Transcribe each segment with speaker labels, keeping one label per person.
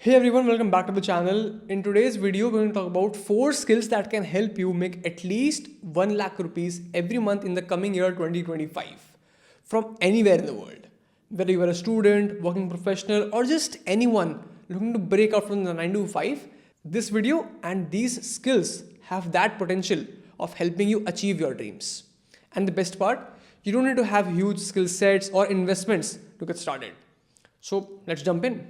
Speaker 1: Hey everyone, welcome back to the channel. In today's video, we're going to talk about 4 skills that can help you make at least 1 lakh rupees every month in the coming year 2025 from anywhere in the world. Whether you are a student, working professional, or just anyone looking to break out from the 9 to 5, this video and these skills have that potential of helping you achieve your dreams. And the best part, you don't need to have huge skill sets or investments to get started. So let's jump in.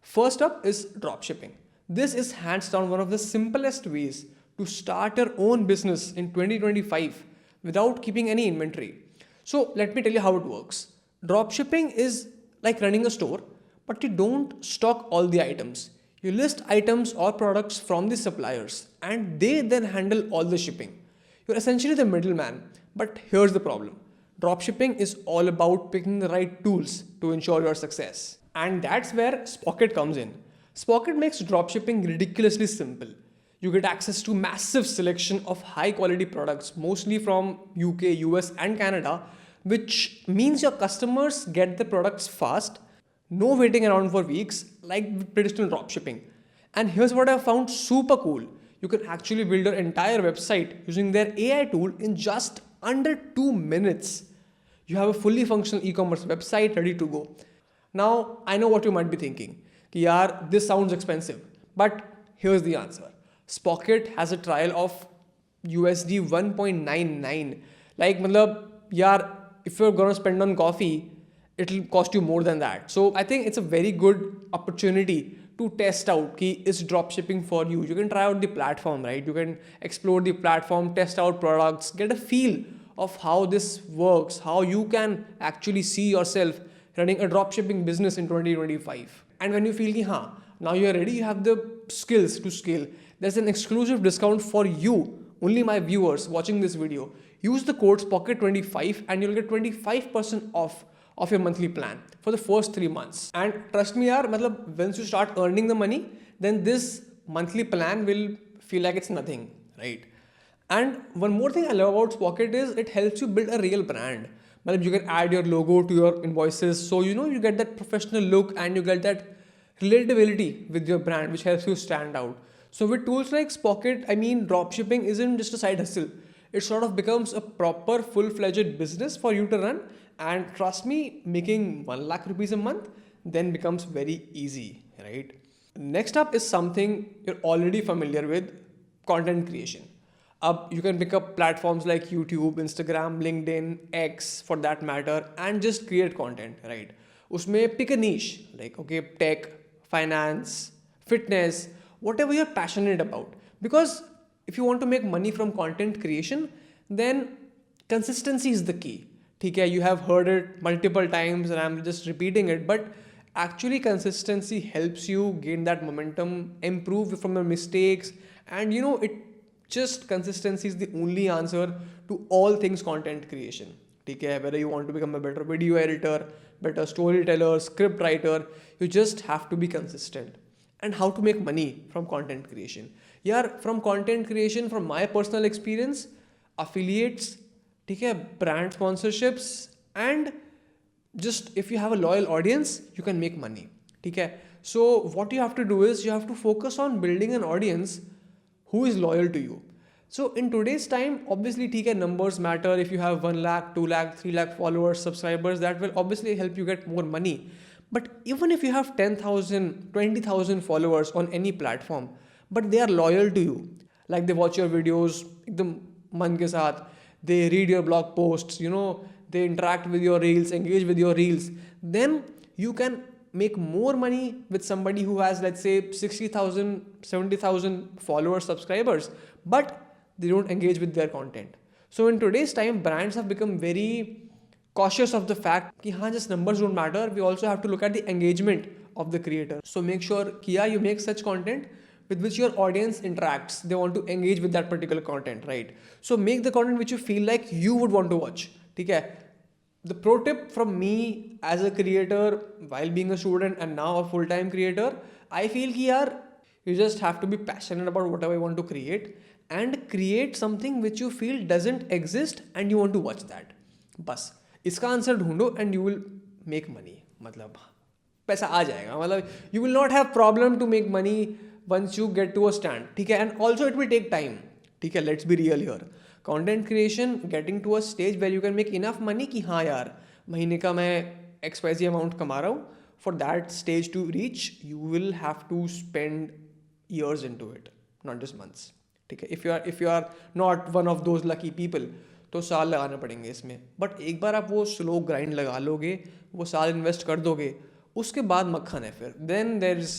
Speaker 1: First up is dropshipping. This is hands down one of the simplest ways to start your own business in 2025 without keeping any inventory. So let me tell you how it works. Dropshipping is like running a store, but you don't stock all the items. You list items or products from the suppliers and they then handle all the shipping. You're essentially the middleman, but here's the problem. Dropshipping is all about picking the right tools to ensure your success. And that's where Spocket comes in. Spocket makes dropshipping ridiculously simple. You get access to massive selection of high quality products, mostly from UK, US and Canada, which means your customers get the products fast, no waiting around for weeks like with traditional dropshipping. And here's what I found super cool. You can actually build your entire website using their AI tool in just under 2 minutes. You have a fully functional e-commerce website ready to go. Now, I know what you might be thinking. कि यार, this sounds expensive. But here's the answer. Spocket has a trial of USD 1.99. Like, मतलब, यार, if you're gonna spend on coffee, it'll cost you more than that. So I think it's a very good opportunity to test out ki is dropshipping for you. You can try out the platform, right? You can explore the platform, test out products, get a feel of how this works, how you can actually see yourself running a dropshipping business in 2025. And when you feel ki haan, now you're ready, you have the skills to scale, there's an exclusive discount for you, only my viewers watching this video. Use the code SPOCKET25 and you'll get 25% off of your monthly plan for the first 3 months. And trust me yaar, matlab, once you start earning the money, then this monthly plan will feel like it's nothing, right? And one more thing I love about Spocket is it helps you build a real brand. Matlab, you can add your logo to your invoices, so you get that professional look and you get that relatability with your brand, which helps you stand out. So with tools like Spocket, I mean, dropshipping isn't just a side hustle. It sort of becomes a proper full-fledged business for you to run. And trust me, making 1 lakh rupees a month then becomes very easy, right? Next up is something you're already familiar with, content creation. You can pick up platforms like YouTube, Instagram, LinkedIn, X for that matter, and just create content, right? Usme pick a niche like okay, tech, finance, fitness, whatever you're passionate about. Because if you want to make money from content creation, then consistency is the key. ठीक है, you have heard it multiple times and I'm just repeating it, but actually consistency helps you gain that momentum, improve from your mistakes, and it just consistency is the only answer to all things content creation. ठीक है, whether you want to become a better video editor, better storyteller, script writer, you just have to be consistent. And how to make money from content creation? Yeah, from content creation, from my personal experience, affiliates, ठीक है, brand sponsorships, and just if you have a loyal audience, you can make money. ठीक है, so what you have to do is you have to focus on building an audience who is loyal to you. So in today's time, obviously, ठीक है, numbers matter. If you have 1 lakh, 2 lakh, 3 lakh followers, subscribers, that will obviously help you get more money. But even if you have 10,000, 20,000 followers on any platform, but they are loyal to you, like they watch your videos, एकदम मन के साथ, they read your blog posts, they interact with your reels, engage with your reels, then you can make more money with somebody who has, let's say, 60,000, 70,000 followers, subscribers, but they don't engage with their content. So in today's time, brands have become very cautious of the fact that just numbers don't matter. We also have to look at the engagement of the creator. So make sure Kia, you make such content with which your audience interacts. They want to engage with that particular content, right? So make the content which you feel like you would want to watch. Okay? The pro tip from me as a creator while being a student and now a full-time creator, I feel that you just have to be passionate about whatever you want to create and create something which you feel doesn't exist and you want to watch that. बस इसका answer ढूंढो and you will make money. मतलब पैसा आ जाएगा, मतलब you will not have problem to make money once you get to a stand, ठीक है. And also it will take time, ठीक है. Let's be real here. Content creation getting to a stage where you can make enough money कि हाँ यार महीने का मैं XYZ अमाउंट कमा रहा हूँ. For that stage to reach you will have to spend years into it, not just months, ठीक है. if you are not one of those lucky people तो साल लगाने पड़ेंगे इसमें. बट एक बार आप वो स्लो ग्राइंड लगा लोगे, वो साल इन्वेस्ट कर दोगे, उसके बाद मक्खन है फिर. Then there is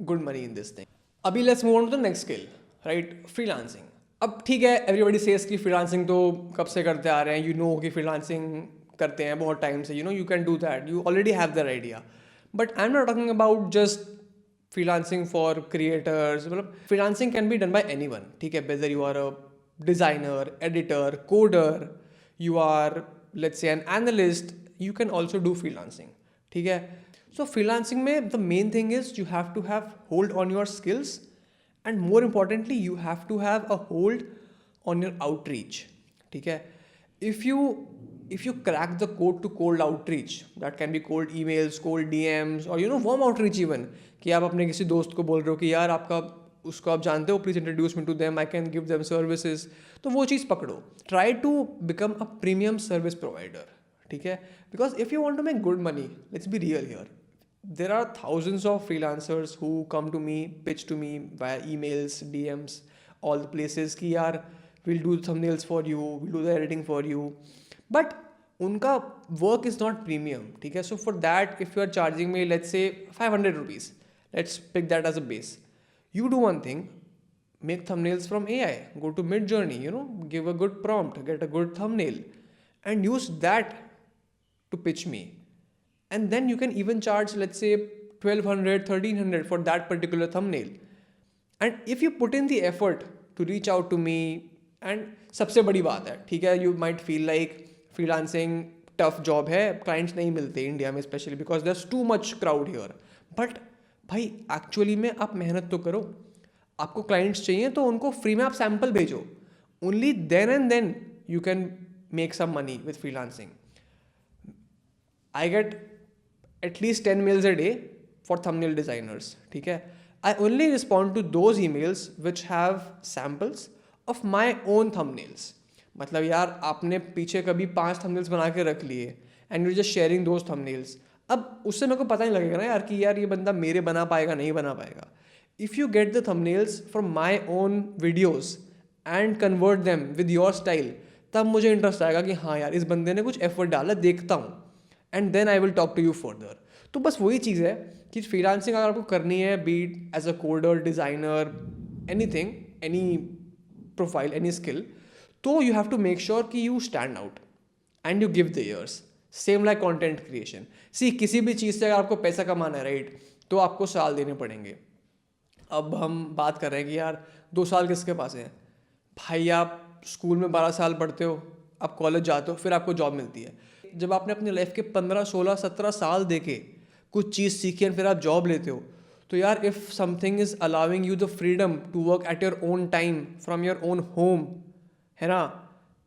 Speaker 1: good money in this thing. अभी let's move on to the next skill, right, freelancing. अब ठीक है, एवरीबडी सेज कि फ्रीलांसिंग तो कब से करते आ रहे हैं, यू नो कि फ्रीलांसिंग करते हैं बहुत टाइम से, you know you can do that, you already have that idea. But I am not talking about just freelancing for creators. मतलब freelancing can be done by anyone, ठीक है. whether you are a designer, editor, coder, you are let's say an analyst, you can also do freelancing, ठीक है. so freelancing में the main thing is you have to have hold on your skills, and more importantly you have to have a hold on your outreach, ठीक है. if you crack the code to cold outreach, that can be cold emails, cold DMs, or warm outreach even, कि आप अपने किसी दोस्त को बोल रहे हो कि यार आपका उसको आप जानते हो, please introduce me to them, I can give them services, तो वो चीज़ पकड़ो. Try to become a premium service provider, ठीक है. Because if you want to make good money, let's be real here, there are thousands of freelancers who come to me, pitch to me via emails, DMs, all the places कि यार we'll do thumbnails for you, we'll do the editing for you, but उनका work is not premium, ठीक है. so for that if you are charging me let's say 500 rupees, let's pick that as a base, you do one thing, make thumbnails from AI, go to Midjourney, give a good prompt, get a good thumbnail and use that to pitch me. And then you can even charge let's say 1200, 1300 for that particular thumbnail. And if you put in the effort to reach out to me, and सबसे बड़ी बात है, ठीक है, you might feel like freelancing tough job है, clients नहीं मिलते India में specially because there's too much crowd here. But भाई एक्चुअली में आप मेहनत तो करो, आपको क्लाइंट्स चाहिए तो उनको फ्री में आप सैम्पल भेजो. Only then and then you can make some money with freelancing. I get at least 10 mails a day for thumbnail designers, ठीक है. I only respond to those emails which have samples of my own thumbnails. मतलब यार आपने पीछे कभी 5 thumbnails बना के रख लिए and you're just sharing those thumbnails. अब उससे मेरे को पता नहीं लगेगा ना यार कि यार ये बंदा मेरे बना पाएगा नहीं बना पाएगा. If you get the thumbnails from my own videos and convert them with your style, तब मुझे इंटरेस्ट आएगा कि हाँ यार इस बंदे ने कुछ एफर्ट डाला, देखता हूँ, and then I will talk to you further. तो बस वही चीज़ है कि फ्रीलांसिंग अगर आपको करनी है, beat as a coder, designer, anything, any profile, any skill, तो you have to make sure कि you stand out and you give the years. Same like content creation. See किसी भी चीज़ से अगर आपको पैसा कमाना है, राइट, तो आपको साल देने पड़ेंगे. अब हम बात कर रहे हैं कि यार 2 साल किसके पास है. भाई आप स्कूल में 12 साल पढ़ते हो, आप कॉलेज जाते हो, फिर आपको जॉब मिलती है. जब आपने अपनी लाइफ के 15, 16, 17 साल देके कुछ चीज़ सीखी और फिर आप जॉब लेते हो, तो यार if something is allowing you the freedom to work at your own time from your own home, है ना,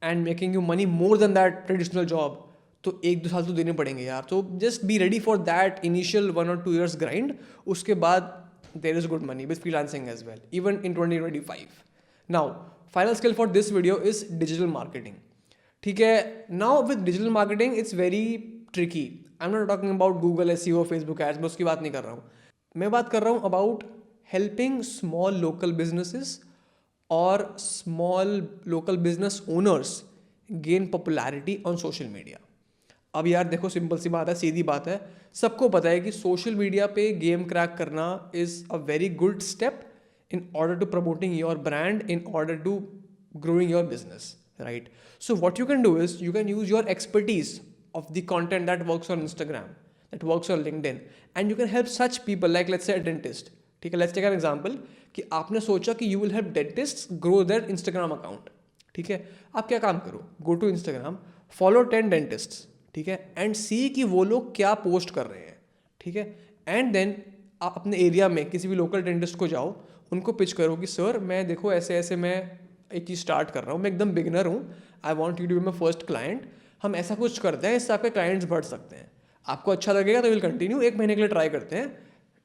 Speaker 1: and making you money more than that traditional job, तो 1-2 साल तो देने पड़ेंगे यार. तो just be ready for that initial 1 or 2 years grind. उसके बाद there is good money with freelancing as well, even in 2025. Now final skill for this video is digital marketing, ठीक है. Now with digital marketing it's very tricky. I am not talking about Google SEO, Facebook ads, मैं उसकी बात नहीं कर रहा हूँ. मैं बात कर रहा हूँ about helping small local businesses और small local business owners gain popularity on social media. अब यार देखो, सिंपल सी बात है, सीधी बात है, सबको पता है कि सोशल मीडिया पे गेम क्रैक करना is a very good step in order to promoting your brand, in order to growing your business, right? So what you can do is you can use your expertise of the content that works on Instagram, that works on LinkedIn, and you can help such people like let's say a dentist, ठीक है. Let's take an example कि आपने सोचा कि you will help dentists grow their Instagram account, ठीक है. आप क्या काम करो, go to Instagram, follow 10 dentists, ठीक है, and see कि वो लोग क्या पोस्ट कर रहे हैं, ठीक है. and then आप अपने एरिया में किसी भी लोकल डेंटिस्ट को जाओ, उनको पिच करो कि सर मैं देखो ऐसे ऐसे मैं एक चीज़ स्टार्ट कर रहा हूँ, मैं एकदम बिगिनर हूँ, I want you to be my first client, हम ऐसा कुछ करते हैं, इससे आपके क्लाइंट्स बढ़ सकते हैं. आपको अच्छा लगेगा तो विल कंटिन्यू, 1 महीने के लिए ट्राई करते हैं,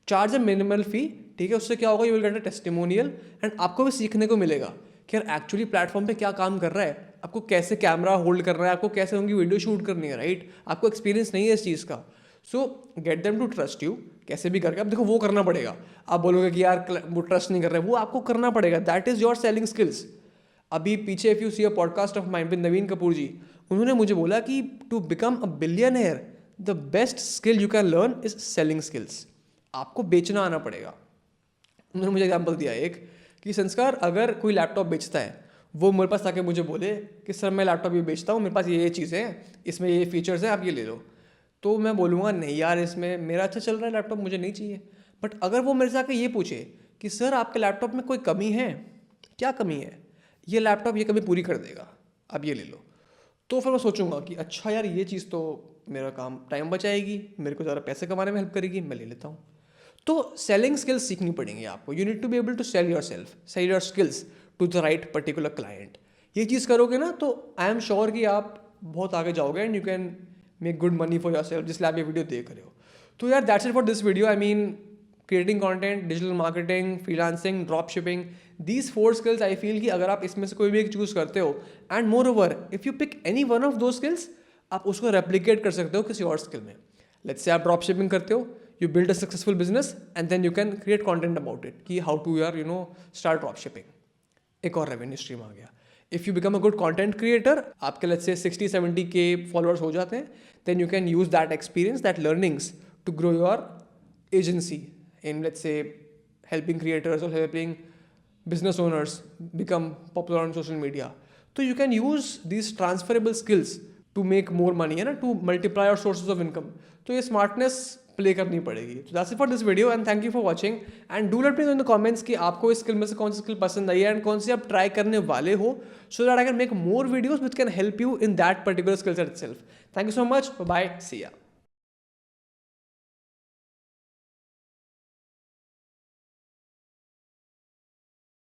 Speaker 1: चार्ज अ मिनिमल फी, ठीक है। उससे क्या होगा, you will get a testimonial and आपको भी सीखने को मिलेगा कि यार एक्चुअली प्लेटफॉर्म पे क्या काम कर रहा है, आपको कैसे कैमरा होल्ड करना है, आपको कैसे उनकी वीडियो शूट करनी है, राइट। आपको एक्सपीरियंस नहीं है इस चीज़ का, so get them to trust you कैसे भी करके। अब देखो वो करना पड़ेगा, आप बोलोगे कि यार वो ट्रस्ट नहीं कर रहे, वो आपको करना पड़ेगा, that is your selling skills. अभी पीछे if you see a podcast of mind with Naveen Kapoor ji, उन्होंने मुझे बोला कि to become a billionaire the best skill you can learn is selling skills. आपको बेचना आना पड़ेगा। उन्होंने मुझे एग्जाम्पल दिया एक कि संस्कार, अगर कोई लैपटॉप बेचता है, वो मेरे पास आके मुझे बोले कि सर मैं लैपटॉप ये बेचता हूँ, मेरे पास ये चीज़ें हैं, इसमें ये फीचर्स हैं, आप ये ले लो, तो मैं बोलूँगा नहीं यार, इसमें मेरा अच्छा चल रहा है लैपटॉप, मुझे नहीं चाहिए। बट अगर वो मेरे से आके ये पूछे कि सर आपके लैपटॉप में कोई कमी है, क्या कमी है, ये लैपटॉप ये कमी पूरी कर देगा, आप ये ले लो, तो फिर मैं सोचूंगा कि अच्छा यार ये चीज़ तो मेरा काम टाइम बचाएगी, मेरे को ज़्यादा पैसे कमाने में हेल्प करेगी, मैं ले लेता हूँ। तो सेलिंग स्किल्स सीखनी पड़ेंगी आपको। You need to be able to sell yourself, sell your skills to the right particular client. ये चीज़ करोगे ना तो आई एम श्योर कि आप बहुत आगे जाओगे and you can make good money for yourself, जिसलिए आप ये वीडियो देख रहे हो। तो यार that's it for this video. I mean creating content, digital marketing, freelancing, drop shipping, these 4 skills I feel कि अगर आप इसमें से कोई भी एक चूज़ करते हो and more over if you pick any one of दो स्किल्स, आप उसको रेप्लिकेट कर सकते हो किसी और स्किल में। लेट्स से आप ड्रॉप शिपिंग करते हो, you build a successful business and then you can create content about it कि how to start drop shipping, एक और revenue stream आ गया। If you become a good content creator, आपके let's say 60-70K followers हो जाते हैं, then you can use that experience, that learnings to grow your agency in let's say helping creators or helping business owners become popular on social media. So you can use these transferable skills to make more money, है ना, to multiply your sources of income. तो ये smartness play करनी पड़ेगी। तो that's it for this video and thank you for watching and do let me know in the comments कि आपको इस स्किल में से कौन सी स्किल पसंद आई है एंड कौन सी आप ट्राई करने वाले हो, so that I can make more videos which can help you in that particular skill set itself. Thank you so much, bye, see या।